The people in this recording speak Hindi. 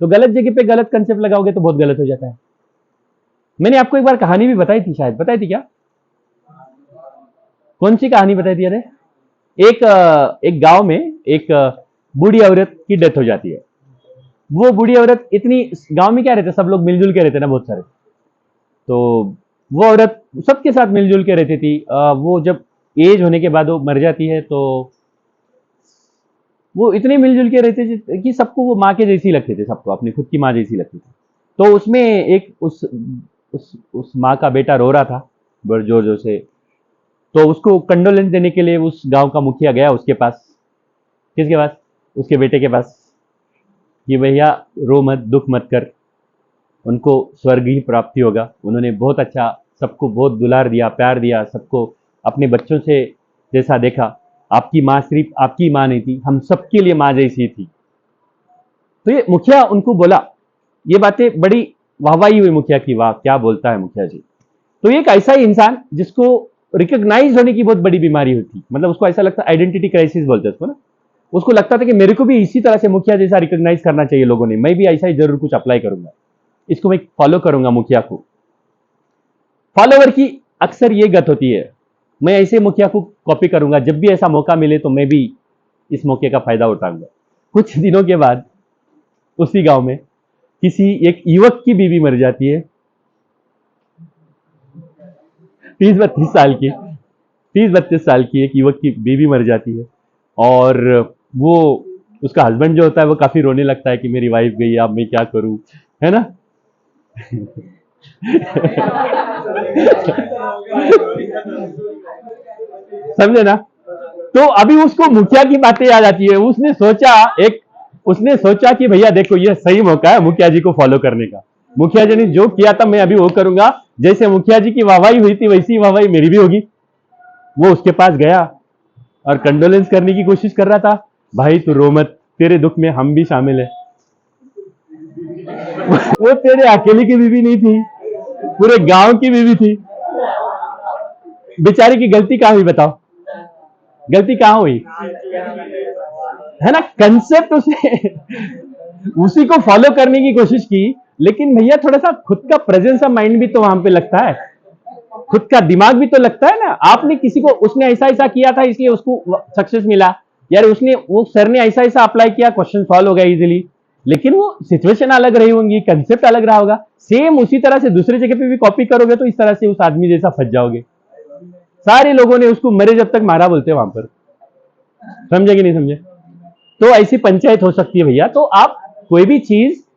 तो गलत जगह पे गलत कंसेप्ट लगाओगे तो बहुत गलत हो जाता है। मैंने आपको एक बार कहानी भी बताई थी, शायद बताई थी क्या? कौन सी कहानी बताई थी? अरे एक गांव में एक बूढ़ी औरत की डेथ हो जाती है। वो बूढ़ी औरत इतनी, गांव में क्या रहते, सब लोग मिलजुल के रहते ना, बहुत सारे। तो वो औरत सबके साथ मिलजुल के रहती थी। वो जब एज होने के बाद वो मर जाती है तो वो इतने मिलजुल के रहते थे कि सबको वो माँ के जैसी लगते थे, सबको अपनी खुद की माँ जैसी लगती थी। तो उसमें एक उस माँ का बेटा रो रहा था बड़े जोर जोर से। तो उसको कंडोलेंस देने के लिए उस गांव का मुखिया गया उसके पास। किसके पास? उसके बेटे के पास, कि भैया रो मत, दुख मत कर, उनको स्वर्ग ही प्राप्ति होगा। उन्होंने बहुत अच्छा, सबको बहुत दुलार दिया, प्यार दिया, सबको अपने बच्चों से जैसा देखा। आपकी माँ सिर्फ आपकी माँ नहीं थी, हम सबके लिए माँ जैसी थी। तो ये मुखिया उनको बोला, ये बातें बड़ी वाहवाही हुई मुखिया की, वाह क्या बोलता है मुखिया जी। तो एक ऐसा ही इंसान जिसको रिकॉग्नाइज होने की बहुत बड़ी बीमारी होती, मतलब उसको ऐसा लगता, आइडेंटिटी क्राइसिस बोलते हैं उसको ना। उसको लगता था कि मेरे को भी इसी तरह से मुखिया जैसा रिकॉग्नाइज करना चाहिए लोगों ने, मैं भी ऐसा ही जरूर कुछ अप्लाई करूंगा, इसको मैं फॉलो करूंगा मुखिया को। फॉलोवर की अक्सर ये गत होती है, मैं ऐसे मुखिया को कॉपी करूंगा, जब भी ऐसा मौका मिले तो मैं भी इस मौके का फायदा उठाऊंगा। कुछ दिनों के बाद उसी गांव में किसी एक युवक की बीवी मर जाती है, 30-32 साल की, 30-32 साल की एक युवक की बीवी मर जाती है। और वो, उसका हस्बैंड जो होता है वो काफी रोने लगता है कि मेरी वाइफ गई, अब मैं क्या करूं, है ना। समझे ना। तो अभी उसको मुखिया की बातें याद आती है। उसने सोचा कि भैया देखो ये सही मौका है मुखिया जी को फॉलो करने का। मुखिया जी ने जो किया था मैं अभी वो करूंगा, जैसे मुखिया जी की वाहवाही हुई थी वैसी वाहवाही मेरी भी होगी। वो उसके पास गया और कंडोलेंस करने की कोशिश कर रहा था। भाई तू रो मत, तेरे दुख में हम भी शामिल है। वो तेरे अकेले की बीवी नहीं थी, पूरे गांव की बीवी थी। बेचारी की गलती कहां हुई बताओ? गलती कहां हुई? है ना, कंसेप्ट उसने उसी को फॉलो करने की कोशिश की। लेकिन भैया थोड़ा सा खुद का प्रेजेंस ऑफ माइंड भी तो वहां पे लगता है, खुद का दिमाग भी तो लगता है ना। आपने किसी को, उसने ऐसा ऐसा किया था इसलिए उसको सक्सेस मिला, यार उसने, वो सर ने ऐसा ऐसा अप्लाई किया, क्वेश्चन सॉल्व हो गया इजीली। लेकिन वो सिचुएशन अलग रही होंगी, कंसेप्ट अलग रहा होगा। सेम उसी तरह से दूसरी जगह पे भी कॉपी करोगे तो इस तरह से उस आदमी जैसा फंस जाओगे। सारे लोगों ने उसको मरे जब तक मारा बोलते हैं वहां पर। समझे कि नहीं समझे? तो ऐसी पंचायत हो सकती है भैया। तो आप कोई भी चीज